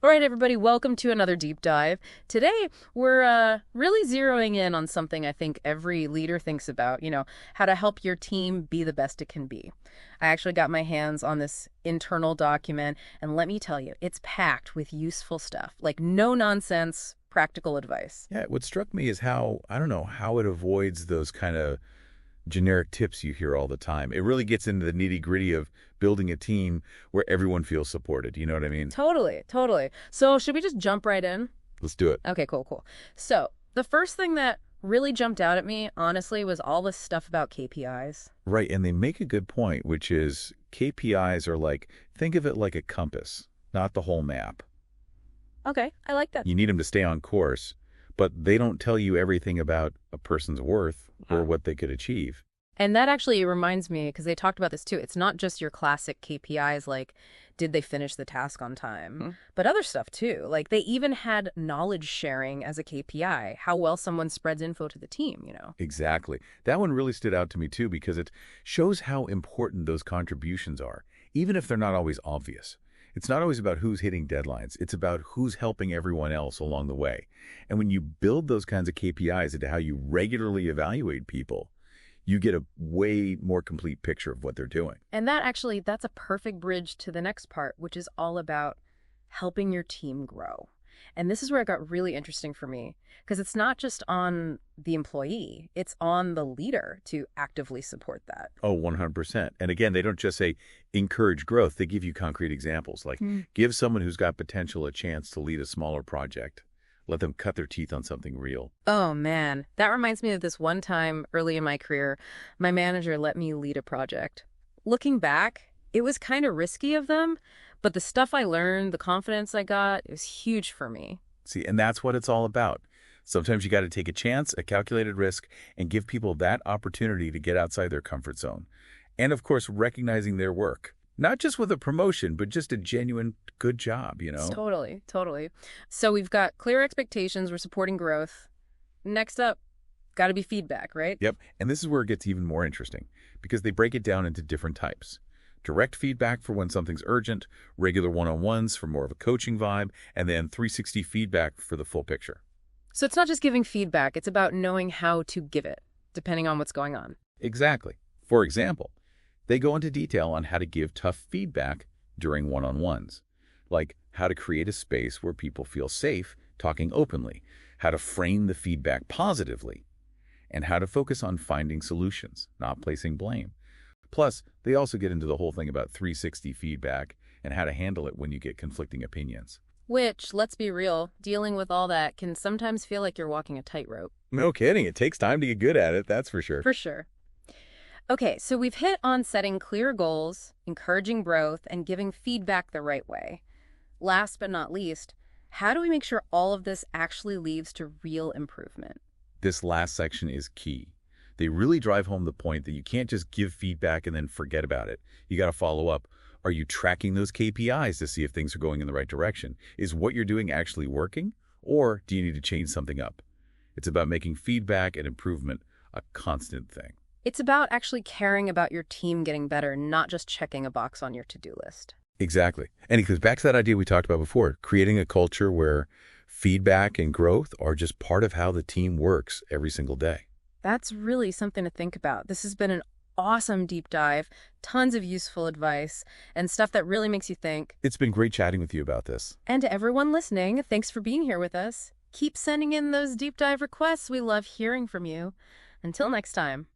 All right, everybody, welcome to another deep dive. Today, we're really zeroing in on something I think every leader thinks about, how to help your team be the best it can be. I actually got my hands on this internal document, and let me tell you, it's packed with useful stuff, like no nonsense, practical advice. Yeah, what struck me is how, I don't know, how it avoids those kind of generic tips you hear all the time. It really gets into the nitty-gritty of building a team where everyone feels supported. You know what I mean? Totally, totally. So, should we just jump right in? Let's do it. Okay, cool, cool. So, the first thing that really jumped out at me, honestly, was all this stuff about KPIs. Right, and they make a good point, which is KPIs are like, think of it like a compass, not the whole map. Okay, I like that. You need them to stay on course, but they don't tell you everything about a person's worth or what they could achieve. And that actually reminds me, because they talked about this too, it's not just your classic KPIs like, did they finish the task on time, but other stuff too. Like they even had knowledge sharing as a KPI, how well someone spreads info to the team. Exactly. That one really stood out to me too because it shows how important those contributions are, even if they're not always obvious. It's not always about who's hitting deadlines. It's about who's helping everyone else along the way. And when you build those kinds of KPIs into how you regularly evaluate people, you get a way more complete picture of what they're doing. And that's a perfect bridge to the next part, which is all about helping your team grow. And this is where it got really interesting for me, because it's not just on the employee, it's on the leader to actively support that. Oh, 100%. And again, they don't just say encourage growth. They give you concrete examples, like give someone who's got potential a chance to lead a smaller project. Let them cut their teeth on something real. Oh man, that reminds me of this one time early in my career, my manager let me lead a project. Looking back, it was kind of risky of them, but the stuff I learned, the confidence I got, it was huge for me. See, and that's what it's all about. Sometimes you got to take a chance, a calculated risk, and give people that opportunity to get outside their comfort zone. And of course, recognizing their work. Not just with a promotion, but just a genuine good job. Totally, totally. So we've got clear expectations, we're supporting growth. Next up, got to be feedback, right? Yep, and this is where it gets even more interesting, because they break it down into different types. Direct feedback for when something's urgent, regular one-on-ones for more of a coaching vibe, and then 360 feedback for the full picture. So it's not just giving feedback, it's about knowing how to give it, depending on what's going on. Exactly. For example, they go into detail on how to give tough feedback during one-on-ones, like how to create a space where people feel safe talking openly, how to frame the feedback positively, and how to focus on finding solutions, not placing blame. Plus, they also get into the whole thing about 360 feedback and how to handle it when you get conflicting opinions. Which, let's be real, dealing with all that can sometimes feel like you're walking a tightrope. No kidding. It takes time to get good at it, that's for sure. For sure. Okay, so we've hit on setting clear goals, encouraging growth, and giving feedback the right way. Last but not least, how do we make sure all of this actually leads to real improvement? This last section is key. They really drive home the point that you can't just give feedback and then forget about it. You got to follow up. Are you tracking those KPIs to see if things are going in the right direction? Is what you're doing actually working? Or do you need to change something up? It's about making feedback and improvement a constant thing. It's about actually caring about your team getting better, not just checking a box on your to-do list. Exactly. And it goes back to that idea we talked about before, creating a culture where feedback and growth are just part of how the team works every single day. That's really something to think about. This has been an awesome deep dive, tons of useful advice, and stuff that really makes you think. It's been great chatting with you about this. And to everyone listening, thanks for being here with us. Keep sending in those deep dive requests. We love hearing from you. Until next time.